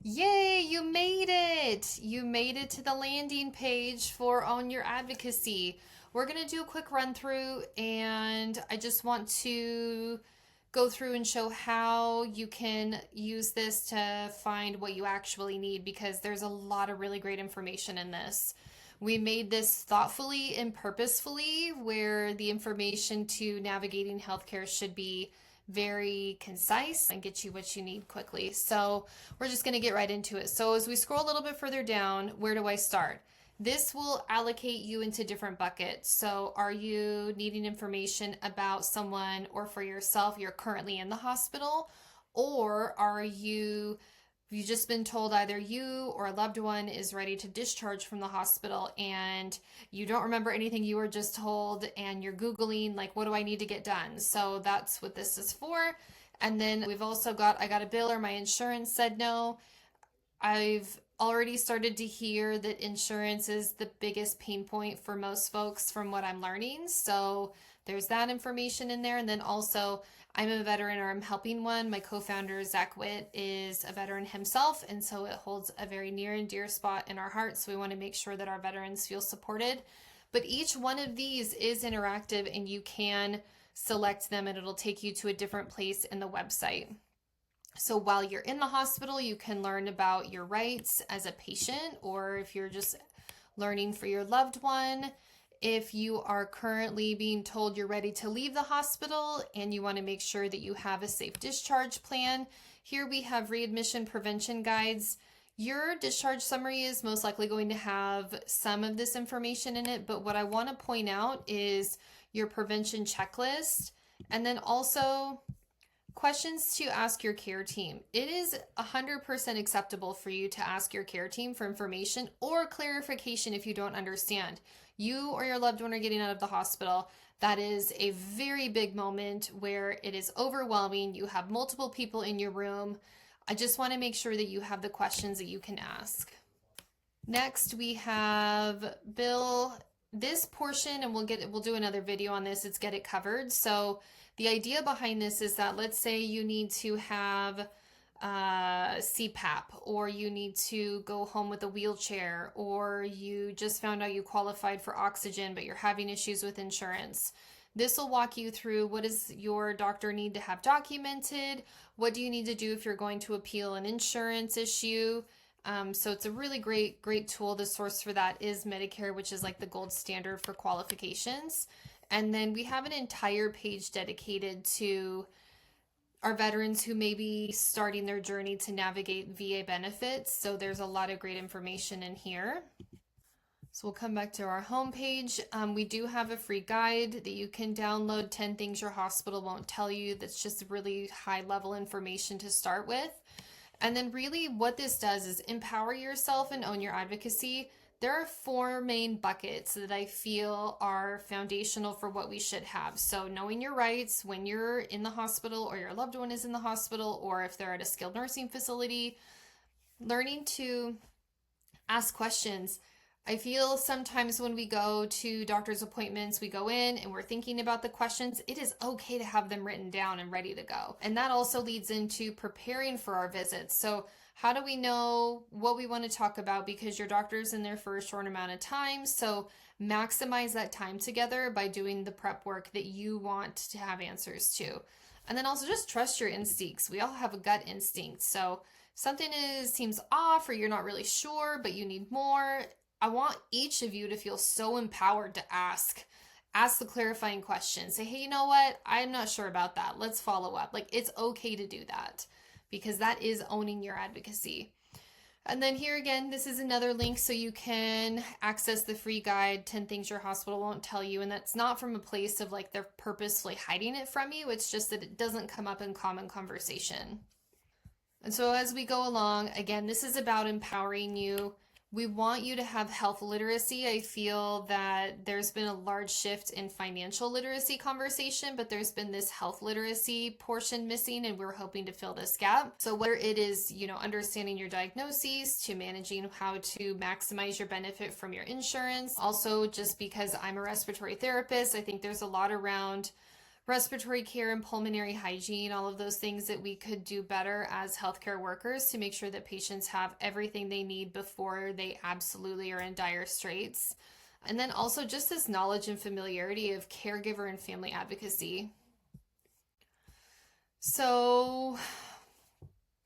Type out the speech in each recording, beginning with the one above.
Yay, you made it! You made it to the landing page for Own Your Advocacy. We're going to do a quick run through, and I just want to go through and show how you can use this to find what you actually need because there's a lot of really great information in this. We made this thoughtfully and purposefully, where the information to navigating healthcare should be very concise and get you what you need quickly. So we're just going to get right into it. So as we scroll a little bit further down, where do I start? This will allocate you into different buckets. So are you needing information about someone or for yourself? You're currently in the hospital, or are you just been told either you or a loved one is ready to discharge from the hospital and you don't remember anything you were just told and you're Googling, like, what do I need to get done? So that's what this is for. And then we've also got, I got a bill or my insurance said no. I've already started to hear that insurance is the biggest pain point for most folks from what I'm learning. So there's that information in there. And then also, I'm a veteran or I'm helping one. My co-founder, Zach Witt, is a veteran himself. And so it holds a very near and dear spot in our hearts. So we want to make sure that our veterans feel supported. But each one of these is interactive and you can select them and it'll take you to a different place in the website. So while you're in the hospital, you can learn about your rights as a patient, or if you're just learning for your loved one. If you are currently being told you're ready to leave the hospital and you want to make sure that you have a safe discharge plan, here we have readmission prevention guides. Your discharge summary is most likely going to have some of this information in it, but what I want to point out is your prevention checklist, and then also questions to ask your care team. It is 100% acceptable for you to ask your care team for information or clarification if you don't understand. You or your loved one are getting out of the hospital. That is a very big moment where it is overwhelming. You have multiple people in your room. I just want to make sure that you have the questions that you can ask. Next, we have Bill. This portion, and we'll do another video on this. It's Get It Covered. So the idea behind this is that, let's say you need to have CPAP, or you need to go home with a wheelchair, or you just found out you qualified for oxygen but you're having issues with insurance. This will walk you through what does your doctor need to have documented, what do you need to do if you're going to appeal an insurance issue. So it's a really great tool. The source for that is Medicare, which is like the gold standard for qualifications. And then we have an entire page dedicated to our veterans who may be starting their journey to navigate VA benefits. So there's a lot of great information in here. So we'll come back to our homepage. We do have a free guide that you can download, 10 things your hospital won't tell you. That's just really high level information to start with. And then really what this does is empower yourself and own your advocacy. There are 4 main buckets that I feel are foundational for what we should have. So knowing your rights when you're in the hospital or your loved one is in the hospital, or if they're at a skilled nursing facility, learning to ask questions. I feel sometimes when we go to doctor's appointments, we go in and we're thinking about the questions. It is okay to have them written down and ready to go. And that also leads into preparing for our visits. So how do we know what we want to talk about? Because your doctor's in there for a short amount of time. So maximize that time together by doing the prep work that you want to have answers to. And then also just trust your instincts. We all have a gut instinct. So something seems off, or you're not really sure, but you need more. I want each of you to feel so empowered to ask the clarifying questions. Say, hey, you know what? I'm not sure about that. Let's follow up. Like, it's okay to do that because that is owning your advocacy. And then here again, this is another link so you can access the free guide, 10 things your hospital won't tell you. And that's not from a place of like they're purposefully hiding it from you. It's just that it doesn't come up in common conversation. And so as we go along, again, this is about empowering you. We want you to have health literacy. I feel that there's been a large shift in financial literacy conversation, but there's been this health literacy portion missing, and we're hoping to fill this gap. So whether it is, understanding your diagnoses to managing how to maximize your benefit from your insurance. Also, just because I'm a respiratory therapist, I think there's a lot around respiratory care and pulmonary hygiene, all of those things that we could do better as healthcare workers to make sure that patients have everything they need before they absolutely are in dire straits. And then also just this knowledge and familiarity of caregiver and family advocacy. So,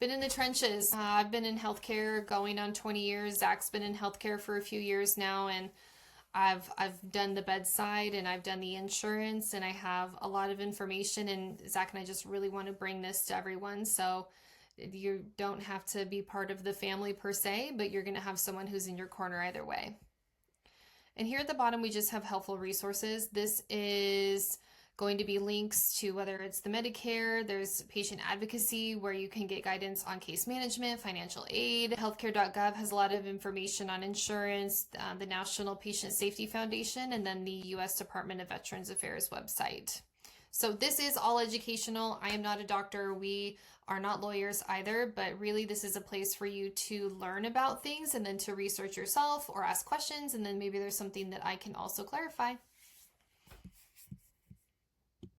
been in the trenches. I've been in healthcare going on 20 years. Zach's been in healthcare for a few years now, and I've done the bedside and I've done the insurance, and I have a lot of information, and Zach and I just really want to bring this to everyone. So you don't have to be part of the family per se, but you're going to have someone who's in your corner either way. And here at the bottom, we just have helpful resources. This is going to be links to whether it's the Medicare, there's patient advocacy where you can get guidance on case management, financial aid. Healthcare.gov has a lot of information on insurance, the National Patient Safety Foundation, and then the U.S. Department of Veterans Affairs website. So this is all educational. I am not a doctor. We are not lawyers either, but really this is a place for you to learn about things and then to research yourself or ask questions, and then maybe there's something that I can also clarify.